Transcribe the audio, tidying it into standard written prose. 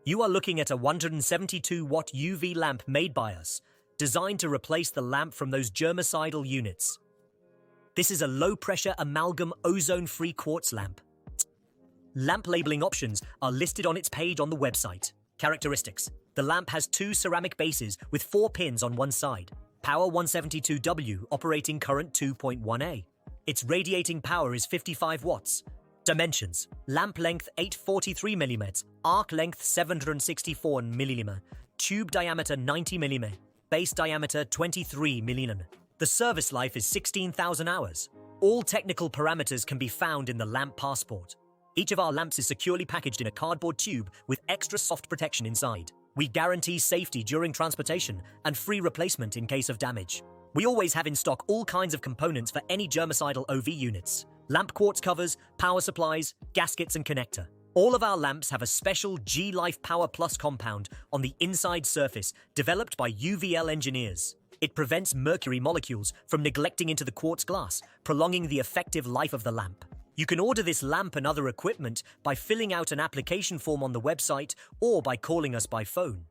You are looking at a 172-watt UV lamp made by us, designed to replace the lamp from those germicidal units. This is a low-pressure amalgam ozone-free quartz lamp. Lamp labeling options are listed on its page on the website. Characteristics: the lamp has 2 ceramic bases with 4 pins on one side. Power 172W, operating current 2.1A. Its radiating power is 55 watts. Dimensions: lamp length 843 mm, arc length 764 mm, tube diameter 90 mm, base diameter 23 mm. The service life is 16,000 hours. All technical parameters can be found in the lamp passport. Each of our lamps is securely packaged in a cardboard tube with extra soft protection inside. We guarantee safety during transportation and free replacement in case of damage. We always have in stock all kinds of components for any germicidal UV units: lamp quartz covers, power supplies, gaskets and connector. All of our lamps have a special G-LivePower Plus compound on the inside surface developed by UVL engineers. It prevents mercury molecules from neglecting into the quartz glass, prolonging the effective life of the lamp. You can order this lamp and other equipment by filling out an application form on the website or by calling us by phone.